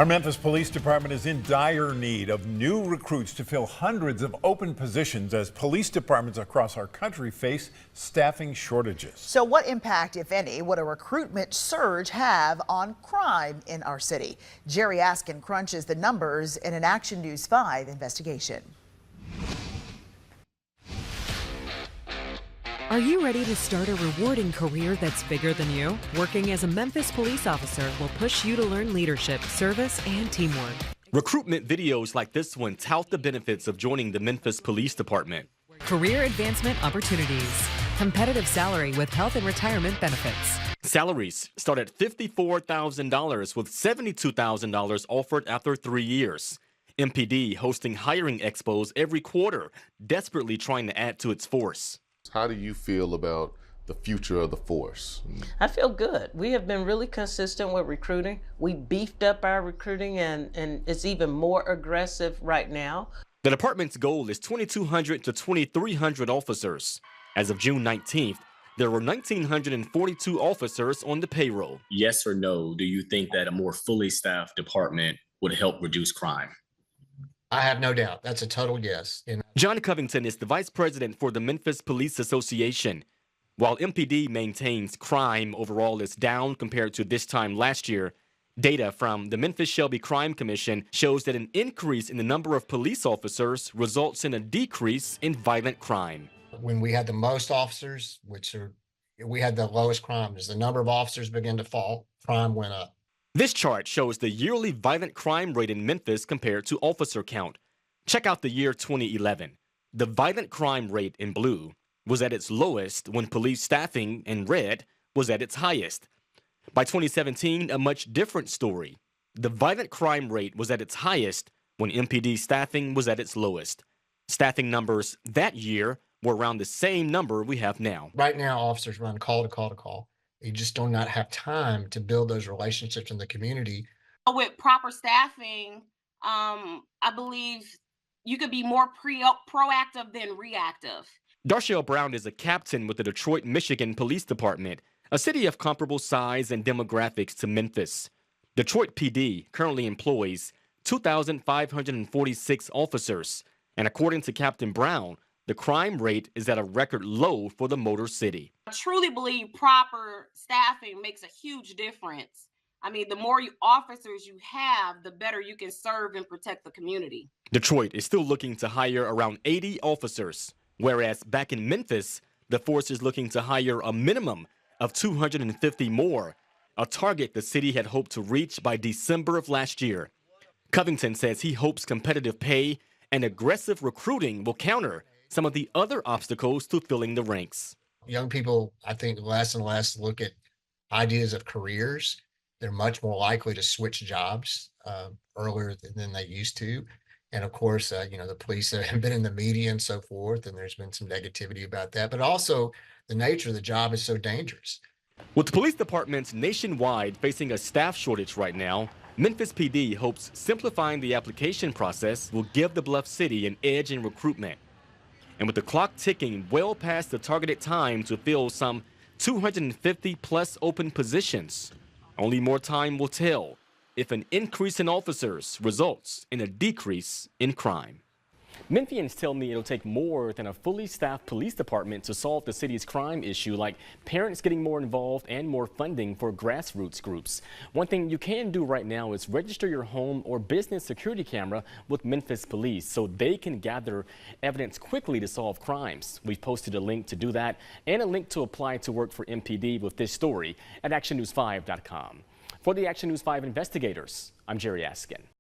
Our Memphis Police Department is in dire need of new recruits to fill hundreds of open positions as police departments across our country face staffing shortages. So what impact, if any, would a recruitment surge have on crime in our city? Jerry Askin crunches the numbers in an Action News 5 investigation. Are you ready to start a rewarding career that's bigger than you? Working as a Memphis police officer will push you to learn leadership, service, and teamwork. Recruitment videos like this one tout the benefits of joining the Memphis Police Department. Career advancement opportunities. Competitive salary with health and retirement benefits. Salaries start at $54,000 with $72,000 offered after 3 years. MPD hosting hiring expos every quarter, desperately trying to add to its force. How do you feel about the future of the force? I feel good. We have been really consistent with recruiting. We beefed up our recruiting and it's even more aggressive right now. The department's goal is 2,200 to 2,300 officers. As of June 19th, there were 1,942 officers on the payroll. Yes or no, do you think that a more fully staffed department would help reduce crime? I have no doubt. That's a total yes. John Covington is the vice president for the Memphis Police Association. While MPD maintains crime overall is down compared to this time last year, data from the Memphis Shelby Crime Commission shows that an increase in the number of police officers results in a decrease in violent crime. When we had the most officers, we had the lowest crime. As the number of officers began to fall, crime went up. This chart shows the yearly violent crime rate in Memphis compared to officer count. Check out the year 2011. The violent crime rate in blue was at its lowest when police staffing in red was at its highest. By 2017, a much different story. The violent crime rate was at its highest when MPD staffing was at its lowest. Staffing numbers that year were around the same number we have now. Right now, officers run call to call to call. You just do not have time to build those relationships in the community. With proper staffing, I believe you could be more proactive than reactive. Darshell Brown is a captain with the Detroit, Michigan Police Department, a city of comparable size and demographics to Memphis. Detroit PD currently employs 2,546 officers, and according to Captain Brown, the crime rate is at a record low for the Motor City. I truly believe proper staffing makes a huge difference. I mean, the more officers you have, the better you can serve and protect the community. Detroit is still looking to hire around 80 officers, whereas back in Memphis, the force is looking to hire a minimum of 250 more, a target the city had hoped to reach by December of last year. Covington says he hopes competitive pay and aggressive recruiting will counter some of the other obstacles to filling the ranks. Young people, I think, less and less look at ideas of careers. They're much more likely to switch jobs earlier than they used to. And of course, the police have been in the media and so forth, and there's been some negativity about that. But also, the nature of the job is so dangerous. With police departments nationwide facing a staff shortage right now, Memphis PD hopes simplifying the application process will give the Bluff City an edge in recruitment. And with the clock ticking well past the targeted time to fill some 250 plus open positions, only more time will tell if an increase in officers results in a decrease in crime. Memphians tell me it'll take more than a fully staffed police department to solve the city's crime issue, like parents getting more involved and more funding for grassroots groups. One thing you can do right now is register your home or business security camera with Memphis Police so they can gather evidence quickly to solve crimes. We've posted a link to do that and a link to apply to work for MPD with this story at actionnews5.com. For the Action News 5 investigators, I'm Jerry Askin.